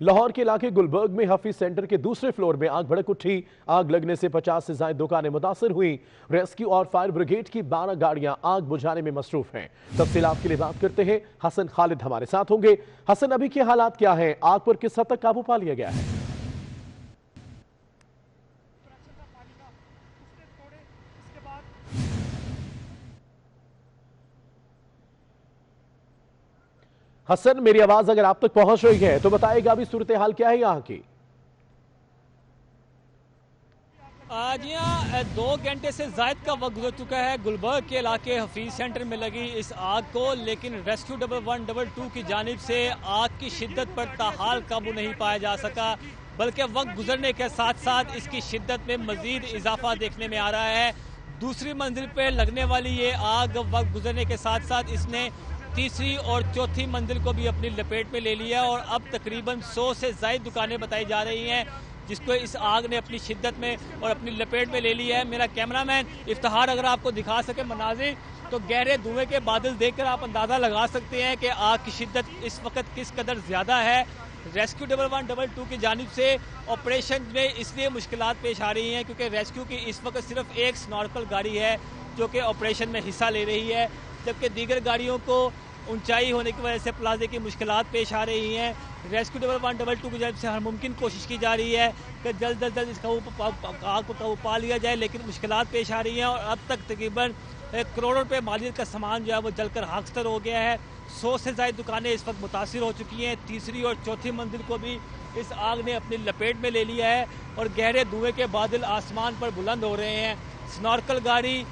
लाहौर के इलाके गुलबर्ग में हफीज सेंटर के दूसरे फ्लोर में आग भड़क उठी। आग लगने से 50 से ज्यादा दुकानें मुतासर हुई। रेस्क्यू और फायर ब्रिगेड की 12 गाड़ियां आग बुझाने में मसरूफ हैं। तफसीलात के लिए बात करते हैं, हसन खालिद हमारे साथ होंगे। हसन, अभी के हालात क्या हैं? आग पर किस हद तक काबू पा लिया गया है? हसन, मेरी आवाज अगर आप तक पहुंच रही है तो बताएगा अभी सूरत हाल क्या है यहाँ की? जी हाँ, 2 घंटे से जायद का वक्त गुजर चुका है गुलबर्ग के इलाके हफीज सेंटर में लगी इस आग को, लेकिन रेस्क्यू 112 की जानिब से आग की शिद्दत पर ताहाल काबू नहीं पाया जा सका, बल्कि वक्त गुजरने के साथ साथ इसकी शिद्दत में मजीद इजाफा देखने में आ रहा है। दूसरी मंजिल पर लगने वाली ये आग वक्त गुजरने के साथ साथ इसने तीसरी और चौथी मंजिल को भी अपनी लपेट में ले लिया और अब तकरीबन 100 से ज़ायद दुकानें बताई जा रही हैं जिसको इस आग ने अपनी शिद्दत में और अपनी लपेट में ले लिया है। मेरा कैमरामैन इफ्तिखार अगर आपको दिखा सके मनाजिर, तो गहरे धुएं के बादल देखकर आप अंदाज़ा लगा सकते हैं कि आग की शिद्दत इस वक्त किस कदर ज़्यादा है। रेस्क्यू 112 की जानिब से ऑपरेशन में इसलिए मुश्किलात पेश आ रही हैं क्योंकि रेस्क्यू की इस वक्त सिर्फ एक स्नॉर्कल गाड़ी है जो कि ऑपरेशन में हिस्सा ले रही है, जबकि दीगर गाड़ियों को ऊंचाई होने की वजह से प्लाजे की मुश्किलात पेश आ रही हैं। रेस्क्यू 112 की जानिब से हर मुमकिन कोशिश की जा रही है कि जल्द अज जल्द इसका आग को काबू पा लिया जाए, लेकिन मुश्किलात पेश आ रही हैं और अब तक तकरीबन करोड़ों रुपए मालियत का सामान जो है वो जलकर खाकस्तर हो गया है। 100 से ज़्यादा दुकानें इस वक्त मुतासिर हो चुकी हैं। तीसरी और चौथी मंजिल को भी इस आग ने अपनी लपेट में ले लिया है और गहरे धुएं के बादल आसमान पर बुलंद हो रहे हैं। स्नॉर्कल गाड़ी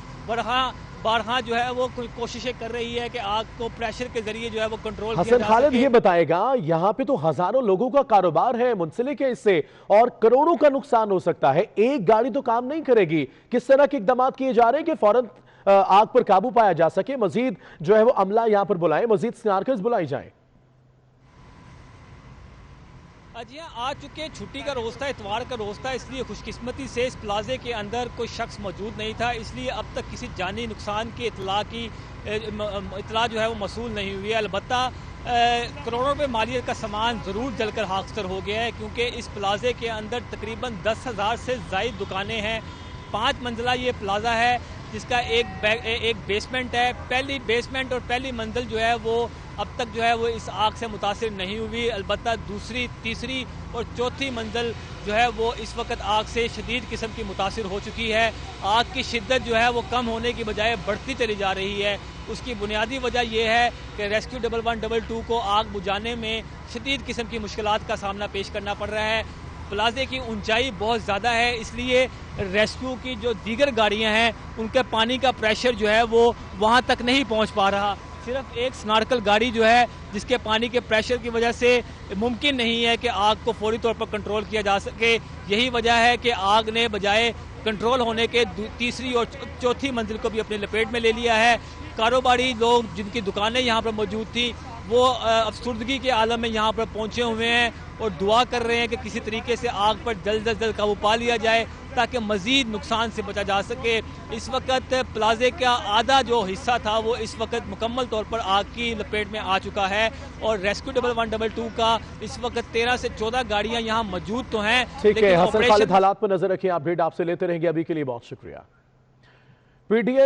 बारहा जो है वो कोशिशें कर रही है कि आग को प्रेशर के जरिए जो है वो कंट्रोल किया जा सके। हसन खालिद, ये बताएगा, यहाँ पे तो हजारों लोगों का कारोबार है, मुंसलिक है इससे और करोड़ों का नुकसान हो सकता है। एक गाड़ी तो काम नहीं करेगी। किस तरह के इकदाम किए जा रहे हैं कि फौरन आग पर काबू पाया जा सके? मजीद जो है वो अमला यहाँ पर बुलाए, मजीद स्नार्कर्स बुलाई जाए। जी हाँ, आ चुके छुट्टी का रोज था, इतवार का रोज था, इसलिए खुशकिस्मती से इस प्लाजे के अंदर कोई शख्स मौजूद नहीं था, इसलिए अब तक किसी जानी नुकसान की इतला जो है वो मसूल नहीं हुई है। अलबत्ता करोड़ों रुपए मालियत का सामान ज़रूर जलकर खाकस्तर हो गया है क्योंकि इस प्लाजे के अंदर तकरीबन 10,000 से ज़ायद दुकानें हैं। 5 मंजिला ये प्लाजा है जिसका एक बेसमेंट है। पहली बेसमेंट और पहली मंजिल जो है वो अब तक जो है वो इस आग से मुतासिर नहीं हुई। अलबत्ता दूसरी, तीसरी और चौथी मंजिल जो है वो इस वक्त आग से शदीद किस्म की मुतासिर हो चुकी है। आग की शिद्दत जो है वो कम होने की बजाय बढ़ती चली जा रही है। उसकी बुनियादी वजह यह है कि रेस्क्यू 112 को आग बुझाने में शदीद किस्म की मुश्किलात का सामना पेश करना पड़ रहा है। प्लाजे की ऊंचाई बहुत ज़्यादा है, इसलिए रेस्क्यू की जो दीगर गाड़ियां हैं उनके पानी का प्रेशर जो है वो वहां तक नहीं पहुंच पा रहा। सिर्फ एक स्नार्कल गाड़ी जो है जिसके पानी के प्रेशर की वजह से मुमकिन नहीं है कि आग को फौरी तौर पर कंट्रोल किया जा सके। यही वजह है कि आग ने बजाय कंट्रोल होने के तीसरी और चौथी मंजिल को भी अपनी लपेट में ले लिया है। कारोबारी लोग जिनकी दुकानें यहाँ पर मौजूद थी वो अफसुर्दगी के आलम में यहाँ पर पहुँचे हुए हैं और दुआ कर रहे हैं कि किसी तरीके से आग पर जल्द अज जल्द काबू पा लिया जाए ताकि मज़ीद नुकसान से बचा जा सके। इस वक्त प्लाजे का आधा जो हिस्सा था वो इस वक्त मुकम्मल तौर पर आग की लपेट में आ चुका है और रेस्क्यू 112 का इस वक्त 13 से 14 गाड़ियां यहाँ मौजूद तो हैं। ठीक है हसन खालिद, हालात पर नजर रखिए, अपडेट आपसे लेते रहेंगे। अभी के लिए बहुत शुक्रिया। पीटीएम